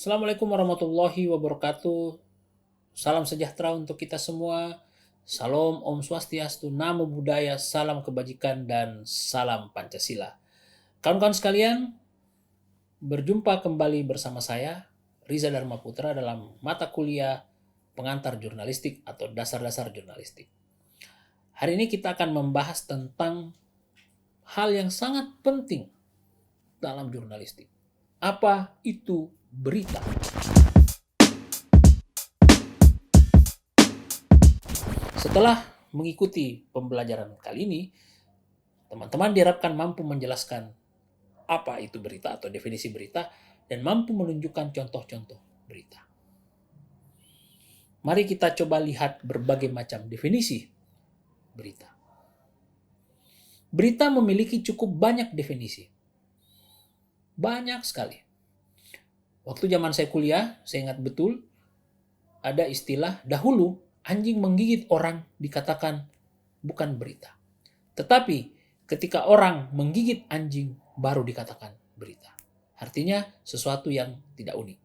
Assalamualaikum warahmatullahi wabarakatuh. Salam sejahtera untuk kita semua. Salam Om Swastiastu, Namo Buddhaya, salam kebajikan, dan salam Pancasila. Kawan-kawan sekalian, berjumpa kembali bersama saya, Riza Dharma Putra, dalam mata kuliah pengantar jurnalistik atau dasar-dasar jurnalistik. Hari ini kita akan membahas tentang hal yang sangat penting dalam jurnalistik. Apa itu berita? Setelah mengikuti pembelajaran kali ini, teman-teman diharapkan mampu menjelaskan apa itu berita atau definisi berita dan mampu menunjukkan contoh-contoh berita. Mari kita coba lihat berbagai macam definisi berita. Berita memiliki cukup banyak definisi. Banyak sekali. Waktu zaman saya kuliah, saya ingat betul, ada istilah dahulu anjing menggigit orang dikatakan bukan berita. Tetapi ketika orang menggigit anjing baru dikatakan berita. Artinya sesuatu yang tidak unik.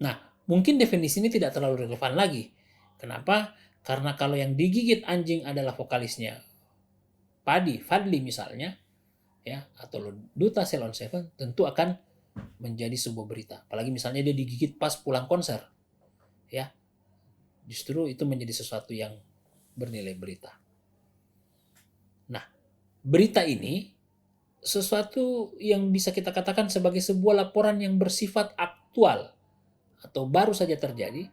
Nah, mungkin definisi ini tidak terlalu relevan lagi. Kenapa? Karena kalau yang digigit anjing adalah vokalisnya Fadly misalnya, ya, atau Duta Ceylon Seven, tentu akan menjadi sebuah berita. Apalagi misalnya dia digigit pas pulang konser, ya, justru itu menjadi sesuatu yang bernilai berita. Nah, berita ini sesuatu yang bisa kita katakan sebagai sebuah laporan yang bersifat aktual atau baru saja terjadi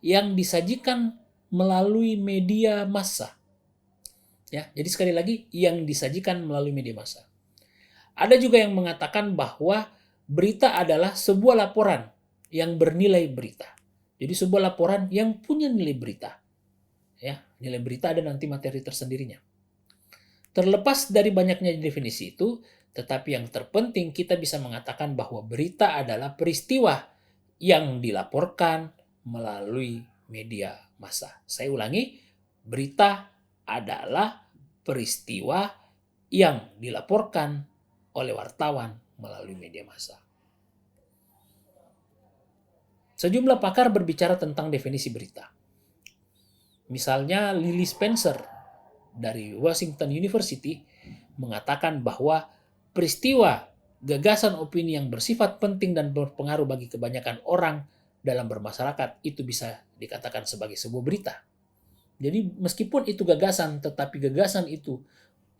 yang disajikan melalui media massa. Ya, jadi sekali lagi yang disajikan melalui media massa. Ada juga yang mengatakan bahwa berita adalah sebuah laporan yang bernilai berita. Jadi sebuah laporan yang punya nilai berita. Ya, nilai berita ada nanti materi tersendirinya. Terlepas dari banyaknya definisi itu, tetapi yang terpenting kita bisa mengatakan bahwa berita adalah peristiwa yang dilaporkan melalui media massa. Saya ulangi, berita adalah peristiwa yang dilaporkan oleh wartawan melalui media massa. Sejumlah pakar berbicara tentang definisi berita. Misalnya Lily Spencer dari Washington University mengatakan bahwa peristiwa, gagasan, opini yang bersifat penting dan berpengaruh bagi kebanyakan orang dalam bermasyarakat itu bisa dikatakan sebagai sebuah berita. Jadi meskipun itu gagasan, tetapi gagasan itu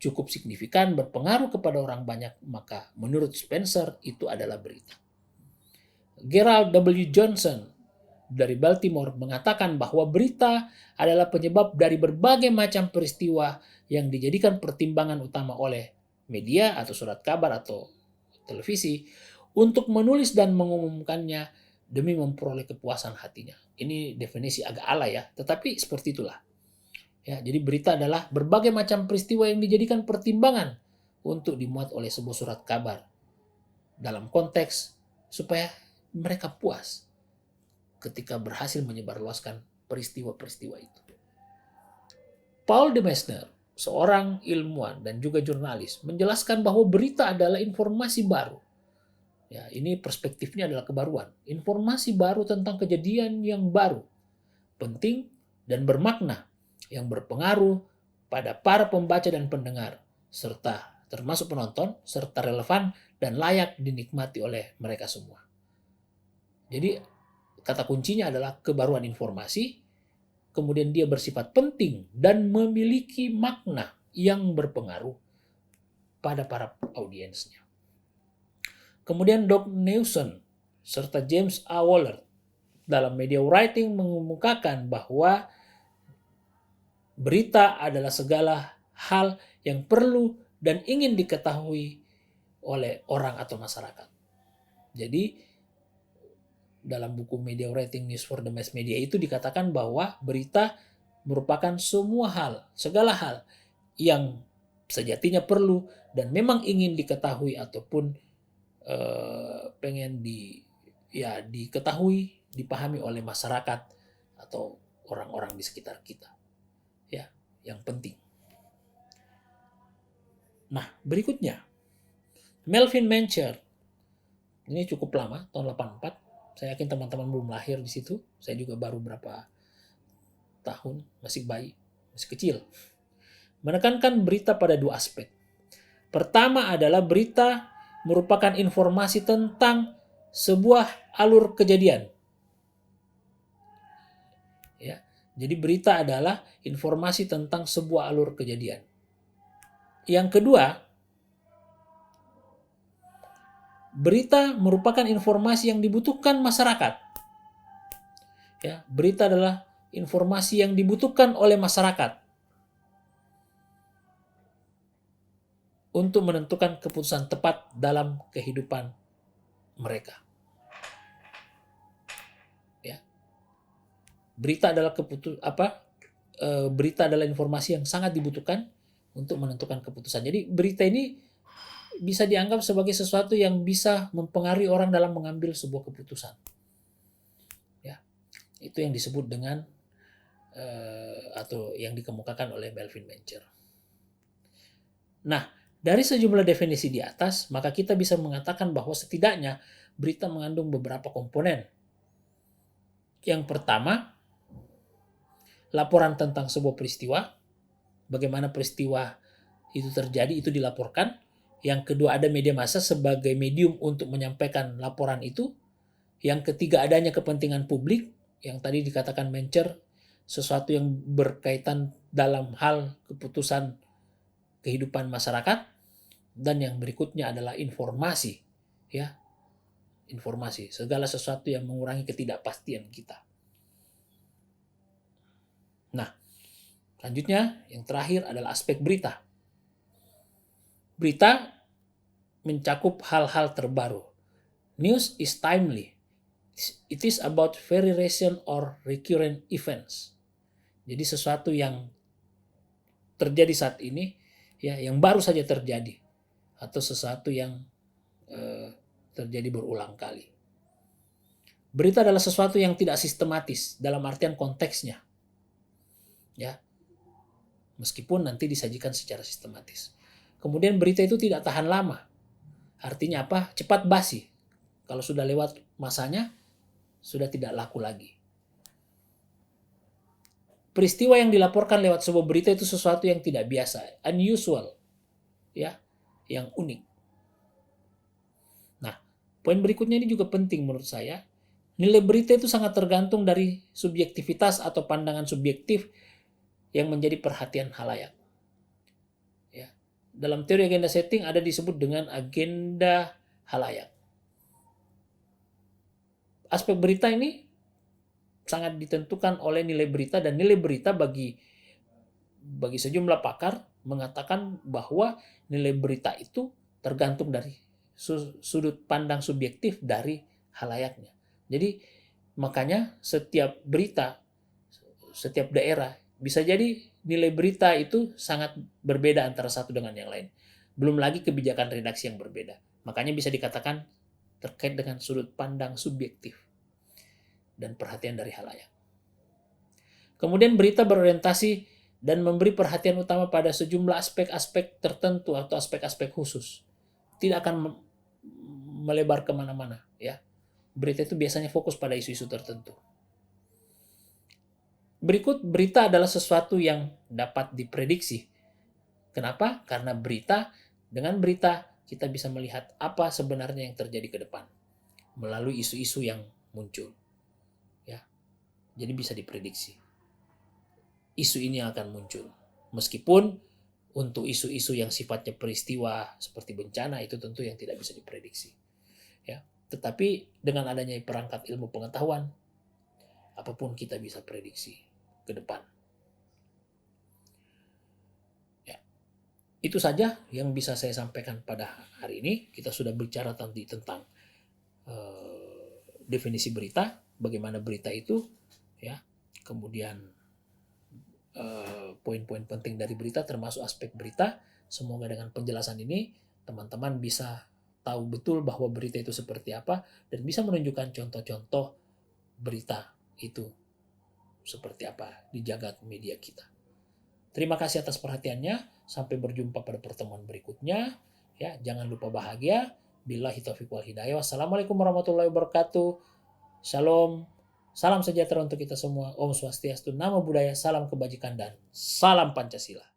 cukup signifikan, berpengaruh kepada orang banyak, maka menurut Spencer itu adalah berita. Gerald W. Johnson dari Baltimore mengatakan bahwa berita adalah penyebab dari berbagai macam peristiwa yang dijadikan pertimbangan utama oleh media atau surat kabar atau televisi untuk menulis dan mengumumkannya demi memperoleh kepuasan hatinya. Ini definisi agak alay ya, tetapi seperti itulah. Ya, jadi berita adalah berbagai macam peristiwa yang dijadikan pertimbangan untuk dimuat oleh sebuah surat kabar dalam konteks supaya mereka puas ketika berhasil menyebarluaskan peristiwa-peristiwa itu. Paul de Mesner, seorang ilmuwan dan juga jurnalis, menjelaskan bahwa berita adalah informasi baru. Ya, ini perspektifnya adalah kebaruan. Informasi baru tentang kejadian yang baru, penting dan bermakna, yang berpengaruh pada para pembaca dan pendengar, serta termasuk penonton, serta relevan dan layak dinikmati oleh mereka semua. Jadi kata kuncinya adalah kebaruan informasi, kemudian dia bersifat penting dan memiliki makna yang berpengaruh pada para audiensnya. Kemudian Doug Newson serta James A. Waller dalam media writing mengemukakan bahwa berita adalah segala hal yang perlu dan ingin diketahui oleh orang atau masyarakat. Jadi dalam buku Media Writing News for the Mass Media itu dikatakan bahwa berita merupakan semua hal, segala hal yang sejatinya perlu dan memang ingin diketahui ataupun pengen diketahui, dipahami oleh masyarakat atau orang-orang di sekitar kita. Ya, yang penting. Nah, berikutnya Melvin Mancher. Ini cukup lama, tahun 84. Saya yakin teman-teman belum lahir di situ. Saya juga baru berapa tahun, masih bayi, masih kecil. Menekankan berita pada dua aspek. Pertama adalah berita merupakan informasi tentang sebuah alur kejadian. Ya, jadi berita adalah informasi tentang sebuah alur kejadian. Yang kedua, berita merupakan informasi yang dibutuhkan masyarakat. Ya, berita adalah informasi yang dibutuhkan oleh masyarakat untuk menentukan keputusan tepat dalam kehidupan mereka. Ya. Berita adalah berita adalah informasi yang sangat dibutuhkan untuk menentukan keputusan. Jadi berita ini bisa dianggap sebagai sesuatu yang bisa mempengaruhi orang dalam mengambil sebuah keputusan. Ya. Itu yang disebut dengan atau yang dikemukakan oleh Melvin Mancher. Nah, dari sejumlah definisi di atas, maka kita bisa mengatakan bahwa setidaknya berita mengandung beberapa komponen. Yang pertama, laporan tentang sebuah peristiwa, bagaimana peristiwa itu terjadi, itu dilaporkan. Yang kedua, ada media massa sebagai medium untuk menyampaikan laporan itu. Yang ketiga, adanya kepentingan publik, yang tadi dikatakan Mancher, sesuatu yang berkaitan dalam hal keputusan kehidupan masyarakat. Dan yang berikutnya adalah informasi, ya, informasi, segala sesuatu yang mengurangi ketidakpastian kita. Nah, selanjutnya yang terakhir adalah aspek berita. Berita mencakup hal-hal terbaru. News is timely. It is about very recent or recurrent events. Jadi sesuatu yang terjadi saat ini, ya, yang baru saja terjadi, atau sesuatu yang terjadi berulang kali. Berita adalah sesuatu yang tidak sistematis dalam artian konteksnya, ya, meskipun nanti disajikan secara sistematis. Kemudian berita itu tidak tahan lama. Artinya apa? Cepat basi. Kalau sudah lewat masanya, sudah tidak laku lagi. Peristiwa yang dilaporkan lewat sebuah berita itu sesuatu yang tidak biasa, unusual, ya, yang unik. Nah, poin berikutnya ini juga penting menurut saya. Nilai berita itu sangat tergantung dari subjektivitas atau pandangan subjektif yang menjadi perhatian khalayak. Ya. Dalam teori agenda setting ada disebut dengan agenda khalayak. Aspek berita ini sangat ditentukan oleh nilai berita, dan nilai berita bagi sejumlah pakar mengatakan bahwa nilai berita itu tergantung dari sudut pandang subjektif dari khalayaknya. Jadi makanya setiap berita, setiap daerah bisa jadi nilai berita itu sangat berbeda antara satu dengan yang lain. Belum lagi kebijakan redaksi yang berbeda. Makanya bisa dikatakan terkait dengan sudut pandang subjektif dan perhatian dari khalayak. Kemudian berita berorientasi dan memberi perhatian utama pada sejumlah aspek-aspek tertentu atau aspek-aspek khusus. Tidak akan melebar kemana-mana, ya. Berita itu biasanya fokus pada isu-isu tertentu. Berikut, berita adalah sesuatu yang dapat diprediksi. Kenapa? Karena dengan berita kita bisa melihat apa sebenarnya yang terjadi ke depan melalui isu-isu yang muncul. Jadi bisa diprediksi. Isu ini akan muncul. Meskipun untuk isu-isu yang sifatnya peristiwa seperti bencana itu tentu yang tidak bisa diprediksi. Ya, tetapi dengan adanya perangkat ilmu pengetahuan, apapun kita bisa prediksi ke depan. Ya, itu saja yang bisa saya sampaikan pada hari ini. Kita sudah bicara tentang definisi berita, bagaimana berita itu, ya, kemudian poin-poin penting dari berita termasuk aspek berita. Semoga dengan penjelasan ini teman-teman bisa tahu betul bahwa berita itu seperti apa dan bisa menunjukkan contoh-contoh berita itu seperti apa di jagat media kita. Terima kasih atas perhatiannya. Sampai berjumpa pada pertemuan berikutnya. Ya, jangan lupa bahagia. Billahi taufiq wal hidayah. Wassalamualaikum warahmatullahi wabarakatuh. Shalom, salam sejahtera untuk kita semua. Om Swastiastu, Namo Buddhaya, salam kebajikan dan salam Pancasila.